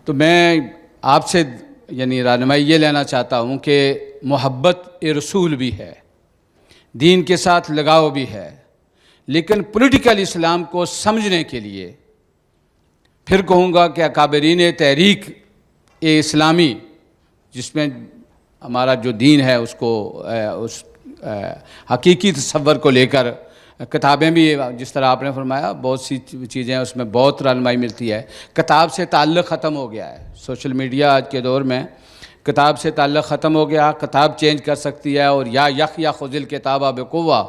تو میں آپ سے یعنی رہنمائی یہ لینا چاہتا ہوں کہ محبت رسول بھی ہے، دین کے ساتھ لگاؤ بھی ہے، لیکن پولیٹیکل اسلام کو سمجھنے کے لیے پھر کہوں گا کہ اکابرین تحریک اسلامی، جس میں ہمارا جو دین ہے اس کو اس حقیقی تصور کو لے کر کتابیں بھی، جس طرح آپ نے فرمایا بہت سی چیزیں اس میں بہت رہنمائی ملتی ہے۔ کتاب سے تعلق ختم ہو گیا ہے، سوشل میڈیا آج کے دور میں کتاب سے تعلق ختم ہو گیا، کتاب چینج کر سکتی ہے، اور یا خذ الکتاب بقوہ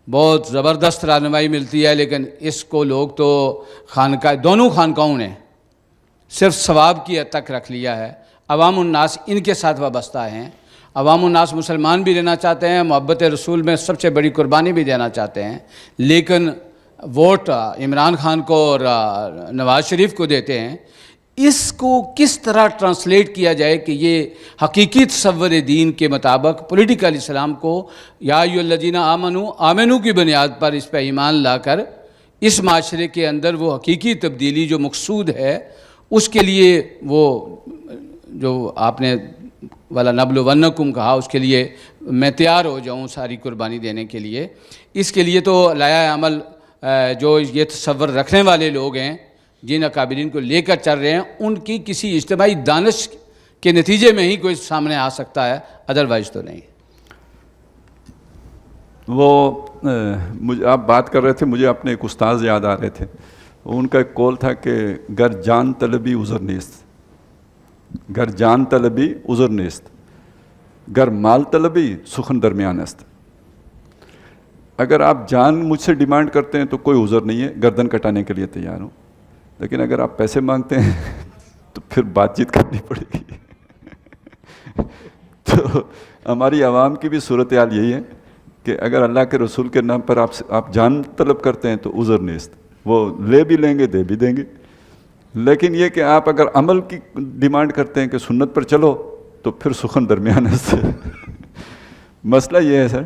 بہت زبردست رہنمائی ملتی ہے، لیکن اس کو لوگ تو دونوں خانقاہوں نے صرف ثواب کی حد تک رکھ لیا ہے۔ عوام الناس ان کے ساتھ وابستہ ہیں، عوام الناس مسلمان بھی رہنا چاہتے ہیں، محبت رسول میں سب سے بڑی قربانی بھی دینا چاہتے ہیں، لیکن ووٹ عمران خان کو اور نواز شریف کو دیتے ہیں۔ اس کو کس طرح ٹرانسلیٹ کیا جائے کہ یہ حقیقی تصور دین کے مطابق پولیٹیکل اسلام کو یا ایھا الذین آمنو کی بنیاد پر اس پہ ایمان لا کر اس معاشرے کے اندر وہ حقیقی تبدیلی جو مقصود ہے اس کے لیے وہ جو آپ نے وَلَنَبْلُوَنَّكُمْ کہا، اس کے لیے میں تیار ہو جاؤں ساری قربانی دینے کے لیے۔ اس کے لیے تو لائحہ عمل جو یہ تصور رکھنے والے لوگ ہیں، جن اکابرین کو لے کر چل رہے ہیں، ان کی کسی اجتماعی دانش کے نتیجے میں ہی کوئی سامنے آ سکتا ہے، ادروائز تو نہیں۔ آپ بات کر رہے تھے، مجھے اپنے ایک استاذ یاد آ رہے تھے۔ ان کا ایک قول تھا کہ گر جان طلبی عذر نیست، گر جان طلبی عذر نیست، گر مال طلبی سخن درمیان است۔ اگر آپ جان مجھ سے ڈیمانڈ کرتے ہیں تو کوئی عذر نہیں ہے، گردن کٹانے کے لیے تیار ہوں، لیکن اگر آپ پیسے مانگتے ہیں تو پھر بات چیت کرنی پڑے گی۔ تو ہماری عوام کی بھی صورتحال یہی ہے کہ اگر اللہ کے رسول کے نام پر آپ جان طلب کرتے ہیں تو عذر نیست، وہ لے بھی لیں گے، دے بھی دیں گے۔ لیکن یہ کہ آپ اگر عمل کی ڈیمانڈ کرتے ہیں کہ سنت پر چلو تو پھر سخن درمیان ہے۔ مسئلہ یہ ہے سر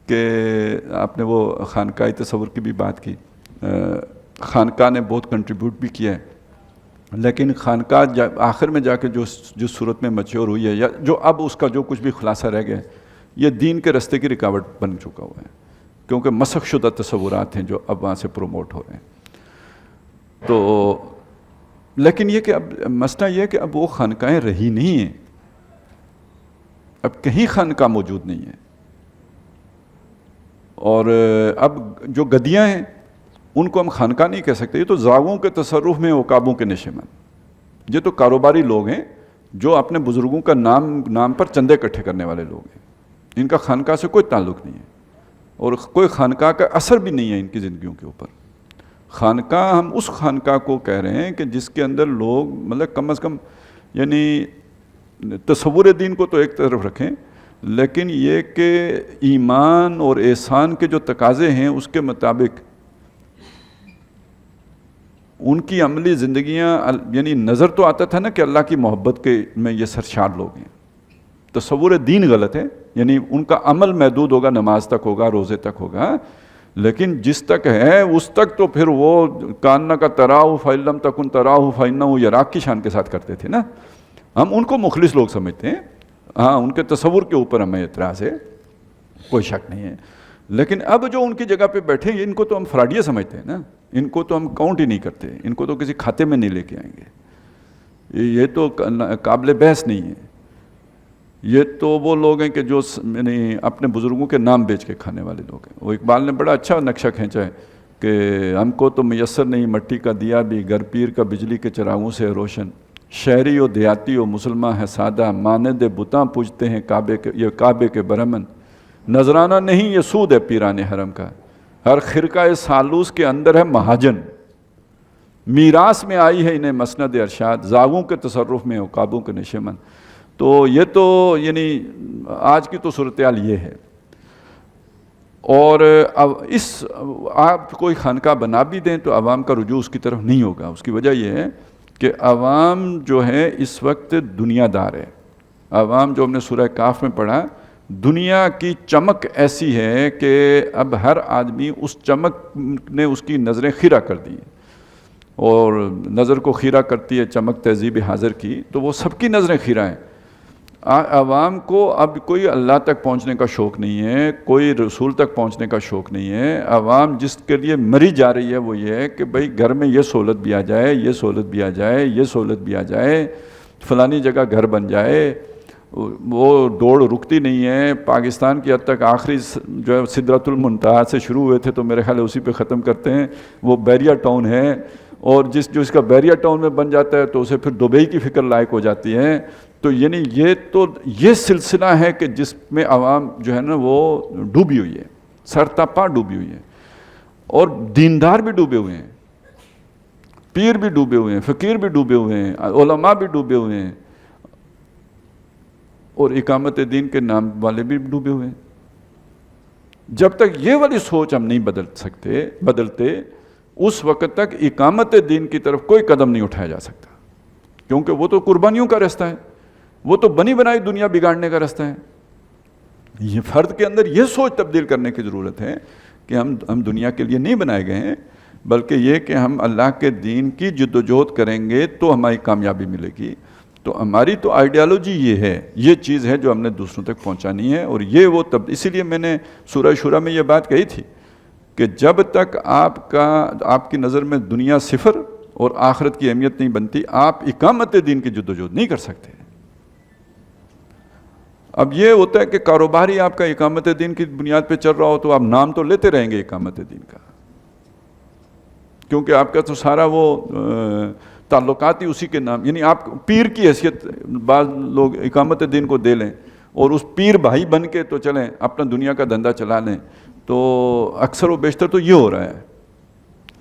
کہ آپ نے وہ خانقاہی تصور کی بھی بات کی، خانقاہ نے بہت کنٹریبیوٹ بھی کیا ہے، لیکن خانقاہ آخر میں جا کے جو صورت میں میچور ہوئی ہے، یا جو اب اس کا جو کچھ بھی خلاصہ رہ گیا ہے، یہ دین کے رستے کی رکاوٹ بن چکا ہوا ہے، کیونکہ مسخ شدہ تصورات ہیں جو اب وہاں سے پروموٹ ہو رہے ہیں۔ تو لیکن یہ کہ اب مسئلہ یہ ہے کہ اب وہ خانقاہیں رہی نہیں ہیں، اب کہیں خانقاہ موجود نہیں ہے، اور اب جو گدیاں ہیں ان کو ہم خانقاہ نہیں کہہ سکتے، یہ تو زاغوں کے تصرف میں عقابوں کے نشیمن، یہ تو کاروباری لوگ ہیں جو اپنے بزرگوں کا نام پر چندے اکٹھے کرنے والے لوگ ہیں، ان کا خانقاہ سے کوئی تعلق نہیں ہے، اور کوئی خانقاہ کا اثر بھی نہیں ہے ان کی زندگیوں کے اوپر۔ خانقاہ ہم اس خانقاہ کو کہہ رہے ہیں کہ جس کے اندر لوگ مطلب کم از کم یعنی تصور دین کو تو ایک طرف رکھیں، لیکن یہ کہ ایمان اور احسان کے جو تقاضے ہیں اس کے مطابق ان کی عملی زندگیاں، یعنی نظر تو آتا تھا نا کہ اللہ کی محبت کے میں یہ سرشار لوگ ہیں، تصور دین غلط ہے، یعنی ان کا عمل محدود ہوگا، نماز تک ہوگا، روزے تک ہوگا، لیکن جس تک ہے اس تک تو پھر وہ کاننا کا تراہ فَإِن لَمْ تَكُنْ تَرَاهُ فَإِنَّهُ يَرَاكَ کی شان کے ساتھ کرتے تھے نا۔ ہم ان کو مخلص لوگ سمجھتے ہیں، ہاں ان کے تصور کے اوپر ہمیں اعتراض ہے، کوئی شک نہیں ہے، لیکن اب جو ان کی جگہ پہ بیٹھے ہیں ان کو تو ہم فراڈیہ سمجھتے ہیں نا، ان کو تو ہم کاؤنٹ ہی نہیں کرتے، ان کو تو کسی کھاتے میں نہیں لے کے آئیں گے، یہ تو قابل بحث نہیں ہے۔ یہ تو وہ لوگ ہیں کہ جو یعنی اپنے بزرگوں کے نام بیچ کے کھانے والے لوگ ہیں۔ وہ اقبال نے بڑا اچھا نقشہ کھینچا ہے کہ ہم کو تو میسر نہیں مٹی کا دیا بھی، گھر پیر کا بجلی کے چراغوں سے روشن، شہری و دیہاتی و مسلمان ہے سادہ، مانند بتاں پوجتے ہیں کعبے کے برہمن، نذرانہ نہیں یہ سود ہے پیران حرم کا، ہر خرقہ سالوس کے اندر ہے مہاجن، میراث میں آئی ہے انہیں مسند ارشاد، زاغوں کے تصرف میں عقابوں کے نشیمن۔ تو یہ تو یعنی آج کی تو صورتحال یہ ہے، اور اب آپ کوئی خانقاہ بنا بھی دیں تو عوام کا رجوع اس کی طرف نہیں ہوگا۔ اس کی وجہ یہ ہے کہ عوام جو ہے اس وقت دنیا دار ہے، عوام جو ہم نے سورہ کاف میں پڑھا، دنیا کی چمک ایسی ہے کہ اب ہر آدمی اس چمک نے اس کی نظریں خیرہ کر دی، اور نظر کو خیرہ کرتی ہے چمک تہذیب حاضر کی، تو وہ سب کی نظریں خیرہ ہیں۔ عوام کو اب کوئی اللہ تک پہنچنے کا شوق نہیں ہے، کوئی رسول تک پہنچنے کا شوق نہیں ہے۔ عوام جس کے لیے مری جا رہی ہے وہ یہ ہے کہ بھئی گھر میں یہ سہولت بھی آ جائے، یہ سہولت بھی آ جائے، یہ سہولت بھی آ جائے، فلانی جگہ گھر بن جائے۔ وہ دوڑ رکتی نہیں ہے۔ پاکستان کی حد تک آخری جو ہے سدرۃ المنتہا سے شروع ہوئے تھے تو میرے خیال ہے اسی پہ ختم کرتے ہیں، وہ بیریا ٹاؤن ہے، اور جو اس کا بیریا ٹاؤن میں بن جاتا ہے تو اسے پھر دبئی کی فکر لائق ہو جاتی ہے۔ تو یعنی یہ سلسلہ ہے کہ جس میں عوام جو ہے نا وہ ڈوبی ہوئی ہے، سر تا پا ڈوبی ہوئی ہے، اور دیندار بھی ڈوبے ہوئے ہیں، پیر بھی ڈوبے ہوئے ہیں، فقیر بھی ڈوبے ہوئے ہیں، علماء بھی ڈوبے ہوئے ہیں، اور اقامت دین کے نام والے بھی ڈوبے ہوئے ہیں۔ جب تک یہ والی سوچ ہم نہیں بدلتے اس وقت تک اقامت دین کی طرف کوئی قدم نہیں اٹھایا جا سکتا، کیونکہ وہ تو قربانیوں کا راستہ ہے، وہ تو بنی بنائی دنیا بگاڑنے کا راستہ ہے۔ یہ فرد کے اندر یہ سوچ تبدیل کرنے کی ضرورت ہے کہ ہم دنیا کے لیے نہیں بنائے گئے ہیں، بلکہ یہ کہ ہم اللہ کے دین کی جدوجہد کریں گے تو ہماری کامیابی ملے گی۔ تو ہماری تو آئیڈیالوجی یہ ہے، یہ چیز ہے جو ہم نے دوسروں تک پہنچانی ہے، اور یہ وہ اسی لیے میں نے سورہ شورى میں یہ بات کہی تھی کہ جب تک آپ کی نظر میں دنیا صفر اور آخرت کی اہمیت نہیں بنتی، آپ اقامت دین کی جدوجہد نہیں کر سکتے۔ اب یہ ہوتا ہے کہ کاروباری آپ کا اقامت دین کی بنیاد پہ چل رہا ہو تو آپ نام تو لیتے رہیں گے اقامت دین کا، کیونکہ آپ کا تو سارا وہ تعلقات ہی اسی کے نام، یعنی آپ پیر کی حیثیت بعض لوگ اقامت دین کو دے لیں اور اس پیر بھائی بن کے تو چلیں اپنا دنیا کا دھندا چلا لیں، تو اکثر و بیشتر تو یہ ہو رہا ہے۔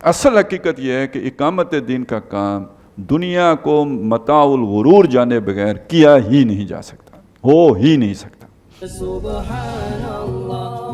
اصل حقیقت یہ ہے کہ اقامت دین کا کام دنیا کو متاع الغرور جانے بغیر کیا ہی نہیں جا سکتا، ہو ہی نہیں سکتا۔ سبحان اللہ